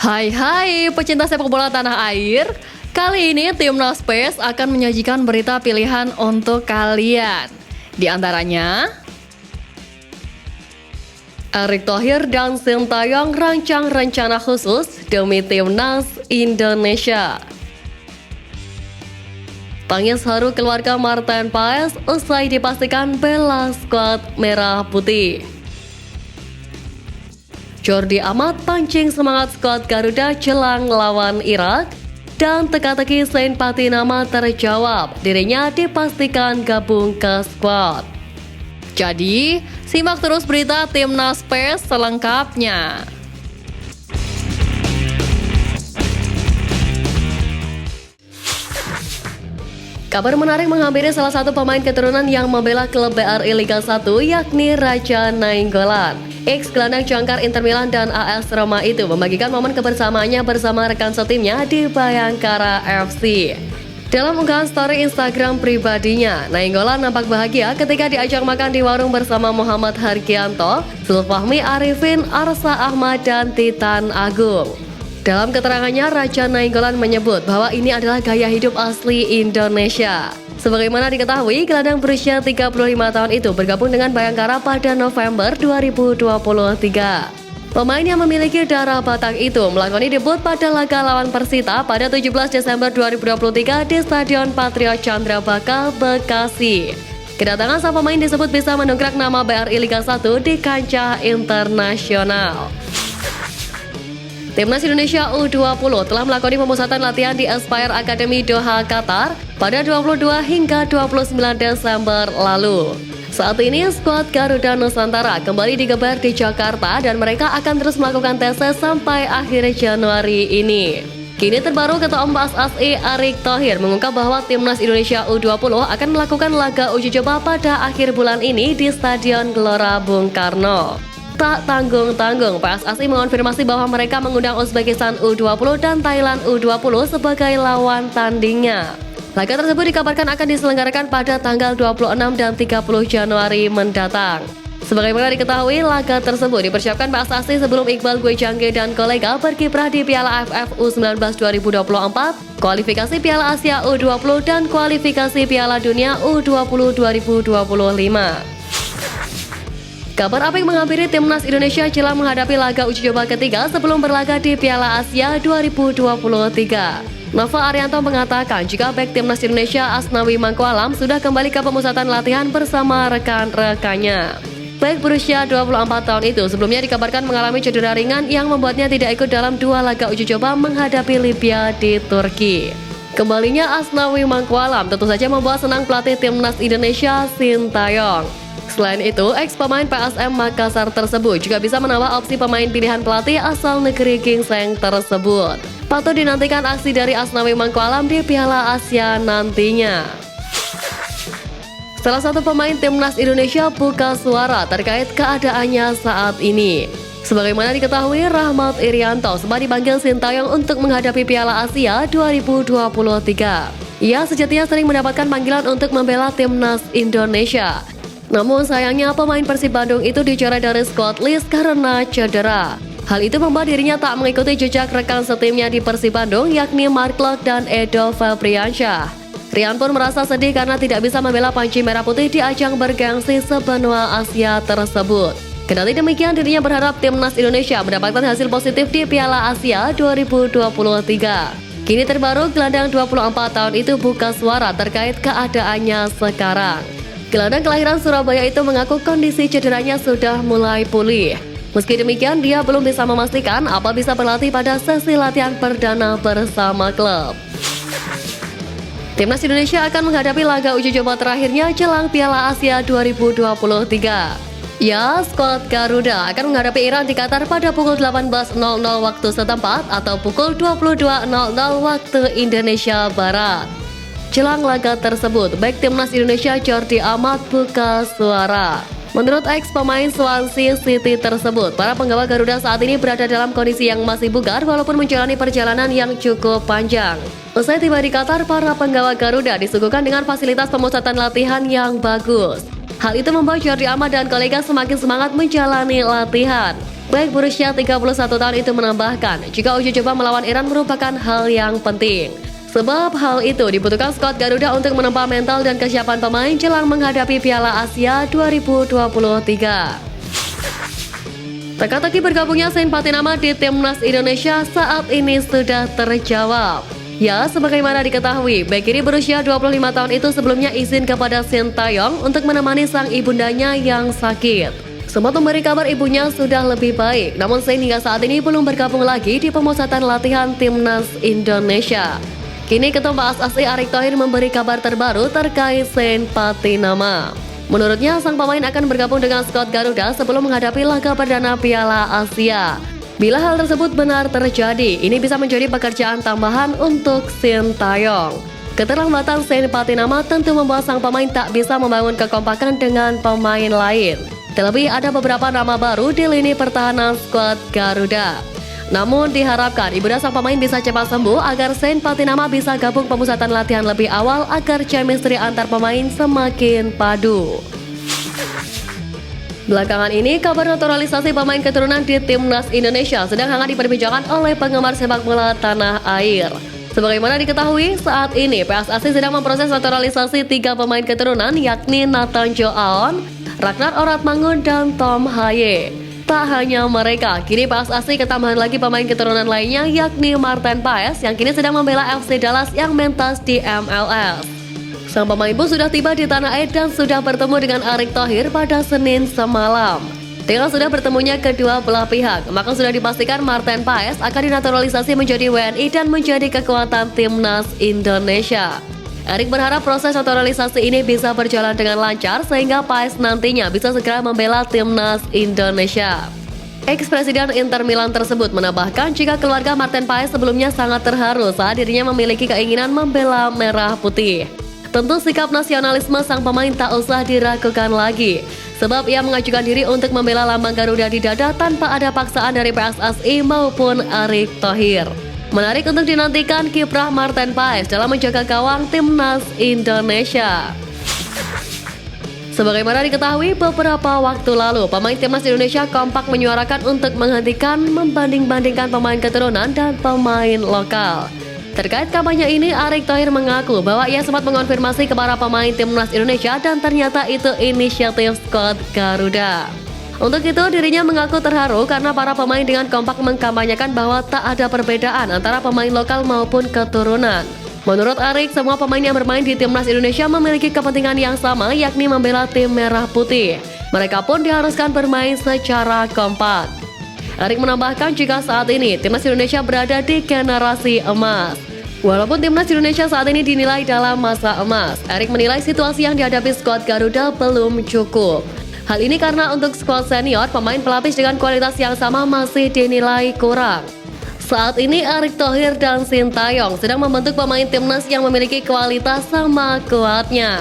Hai pecinta sepak bola tanah air. Kali ini Timnas PES akan menyajikan berita pilihan untuk kalian. Di antaranya Erick Thohir dan Sintayong rancang rencana khusus demi Timnas Indonesia. Tangis haru keluarga Martin Paes usai dipastikan bela skuad merah putih. Jordi Amat pancing semangat skuad Garuda jelang lawan Irak, dan teka-teki Saint Patinama terjawab, dirinya dipastikan gabung ke skuad. Jadi, simak terus berita Timnas PES selengkapnya. Kabar menarik menghampiri salah satu pemain keturunan yang membela klub BRI Liga 1, yakni Raja Nainggolan. Ex-gelandang jangkar Inter Milan dan AS Roma itu membagikan momen kebersamaannya bersama rekan setimnya di Bayangkara FC. Dalam unggahan story Instagram pribadinya, Nainggolan nampak bahagia ketika diajak makan di warung bersama Muhammad Hargianto, Zulfahmi Arifin, Arsa Ahmad, dan Titan Agung. Dalam keterangannya, Raja Nainggolan menyebut bahwa ini adalah gaya hidup asli Indonesia. Sebagaimana diketahui, gelandang berusia 35 tahun itu bergabung dengan Bayangkara pada November 2023. Pemain yang memiliki darah Batak itu melakoni debut pada laga lawan Persita pada 17 Desember 2023 di Stadion Patriot Candrabaga, Bekasi. Kedatangan sang pemain disebut bisa mendongkrak nama BRI Liga 1 di kancah internasional. Timnas Indonesia U20 telah melakoni pemusatan latihan di Aspire Academy Doha, Qatar pada 22 hingga 29 Desember lalu. Saat ini skuad Garuda Nusantara kembali digelar di Jakarta dan mereka akan terus melakukan tes sampai akhir Januari ini. Kini terbaru Ketua Umum PSSI Erick Thohir mengungkap bahwa Timnas Indonesia U20 akan melakukan laga uji coba pada akhir bulan ini di Stadion Gelora Bung Karno. Tak tanggung-tanggung, PSSI mengonfirmasi bahwa mereka mengundang Uzbekistan U20 dan Thailand U20 sebagai lawan tandingnya. Laga tersebut dikabarkan akan diselenggarakan pada tanggal 26 dan 30 Januari mendatang. Sebagaimana diketahui, laga tersebut dipersiapkan PSSI sebelum Iqbal Gwejange dan kolega berkiprah di Piala AFF U19 2024, kualifikasi Piala Asia U20 dan kualifikasi Piala Dunia U20 2025. Kabar apik menghampiri Timnas Indonesia jelang menghadapi laga uji coba ketiga sebelum berlaga di Piala Asia 2023. Nova Arianto mengatakan jika bek Timnas Indonesia Asnawi Mangkualam sudah kembali ke pemusatan latihan bersama rekan-rekannya. Bek berusia 24 tahun itu sebelumnya dikabarkan mengalami cedera ringan yang membuatnya tidak ikut dalam dua laga uji coba menghadapi Libya di Turki. Kembalinya Asnawi Mangkualam tentu saja membuat senang pelatih Timnas Indonesia Sintayong. Selain itu, ex-pemain PSM Makassar tersebut juga bisa menambah opsi pemain pilihan pelatih asal negeri Gingseng tersebut. Patut dinantikan aksi dari Asnawi Mangkualam di Piala Asia nantinya. Salah satu pemain Timnas Indonesia buka suara terkait keadaannya saat ini. Sebagaimana diketahui, Rahmat Irianto sempat dipanggil Sintayong untuk menghadapi Piala Asia 2023. Ia sejatinya sering mendapatkan panggilan untuk membela Timnas Indonesia. Namun sayangnya pemain Persib Bandung itu dicoret dari squad list karena cedera. Hal itu membuat dirinya tak mengikuti jejak rekan setimnya di Persib Bandung, yakni Mark Klok dan Edo Febriansyah. Rian pun merasa sedih karena tidak bisa membela Panji Merah Putih di ajang bergengsi sebenua Asia tersebut. Kendati demikian, dirinya berharap Timnas Indonesia mendapatkan hasil positif di Piala Asia 2023. Kini terbaru gelandang 24 tahun itu buka suara terkait keadaannya sekarang. Gelandang kelahiran Surabaya itu mengaku kondisi cederanya sudah mulai pulih. Meski demikian, dia belum bisa memastikan apa bisa berlatih pada sesi latihan perdana bersama klub. Timnas Indonesia akan menghadapi laga uji coba terakhirnya jelang Piala Asia 2023. Ya, skuad Garuda akan menghadapi Iran di Qatar pada pukul 18.00 waktu setempat atau pukul 22.00 waktu Indonesia Barat. Jelang laga tersebut, bek Timnas Indonesia Jordi Amat buka suara. Menurut ex-pemain Swansea City tersebut, para penggawa Garuda saat ini berada dalam kondisi yang masih bugar walaupun menjalani perjalanan yang cukup panjang. Usai tiba di Qatar, para penggawa Garuda disuguhkan dengan fasilitas pemusatan latihan yang bagus. Hal itu membuat Jordi Amat dan kolega semakin semangat menjalani latihan. baik berusia 31 tahun itu menambahkan, jika uji coba melawan Iran merupakan hal yang penting. Sebab hal itu dibutuhkan skuad Garuda untuk menempa mental dan kesiapan pemain jelang menghadapi Piala Asia 2023. Teka-teki bergabungnya Zain Patinama di Timnas Indonesia saat ini sudah terjawab. Ya, sebagaimana diketahui, bek kiri berusia 25 tahun itu sebelumnya izin kepada Sintayong untuk menemani sang ibundanya yang sakit. Sempat memberi kabar ibunya sudah lebih baik, namun Zain hingga saat ini belum bergabung lagi di pemusatan latihan Timnas Indonesia. Kini Ketua PSSI Erick Thohir memberi kabar terbaru terkait Zain Patinama. Menurutnya, sang pemain akan bergabung dengan skuad Garuda sebelum menghadapi laga perdana Piala Asia. Bila hal tersebut benar terjadi, ini bisa menjadi pekerjaan tambahan untuk Sintayong. Keterlambatan Zain Patinama tentu membuat sang pemain tak bisa membangun kekompakan dengan pemain lain. Terlebih ada beberapa nama baru di lini pertahanan skuad Garuda. Namun diharapkan ibunda sang pemain bisa cepat sembuh agar Zain Patinama bisa gabung pemusatan latihan lebih awal agar chemistry antar pemain semakin padu. Belakangan ini, kabar naturalisasi pemain keturunan di Timnas Indonesia sedang hangat diperbincangkan oleh penggemar sepak bola tanah air. Sebagaimana diketahui, saat ini PSSI sedang memproses naturalisasi 3 pemain keturunan yakni Nathan Joaon, Ragnar Oratmangun, dan Tom Haye. Tak hanya mereka, kini PSSI ketambahan lagi pemain keturunan lainnya yakni Marten Paes yang kini sedang membela FC Dallas yang mentas di MLS. Sang pemain pun sudah tiba di tanah air dan sudah bertemu dengan Erick Thohir pada Senin semalam. Dengan sudah bertemunya kedua belah pihak, maka sudah dipastikan Marten Paes akan dinaturalisasi menjadi WNI dan menjadi kekuatan Timnas Indonesia. Erick berharap proses naturalisasi ini bisa berjalan dengan lancar sehingga Paes nantinya bisa segera membela Timnas Indonesia. Ex-presiden Inter Milan tersebut menambahkan jika keluarga Marten Paes sebelumnya sangat terharu saat dirinya memiliki keinginan membela merah putih. Tentu sikap nasionalisme sang pemain tak usah diragukan lagi, sebab ia mengajukan diri untuk membela lambang Garuda di dada tanpa ada paksaan dari PSSI maupun Erick Thohir. Menarik untuk dinantikan kiprah Marten Paes dalam menjaga gawang Timnas Indonesia. Sebagaimana diketahui beberapa waktu lalu, pemain Timnas Indonesia kompak menyuarakan untuk menghentikan membanding-bandingkan pemain keturunan dan pemain lokal. Terkait kampanye ini, Erick Thohir mengaku bahwa ia sempat mengonfirmasi kepada pemain Timnas Indonesia dan ternyata itu inisiatif skuad Garuda. Untuk itu, dirinya mengaku terharu karena para pemain dengan kompak mengkampanyekan bahwa tak ada perbedaan antara pemain lokal maupun keturunan. Menurut Erick, semua pemain yang bermain di Timnas Indonesia memiliki kepentingan yang sama, yakni membela tim merah putih. Mereka pun diharuskan bermain secara kompak. Erick menambahkan jika saat ini Timnas Indonesia berada di generasi emas. Walaupun Timnas Indonesia saat ini dinilai dalam masa emas, Erick menilai situasi yang dihadapi skuad Garuda belum cukup. Hal ini karena untuk skuad senior, pemain pelapis dengan kualitas yang sama masih dinilai kurang. Saat ini Erick Thohir dan Sintayong sedang membentuk pemain Timnas yang memiliki kualitas sama kuatnya.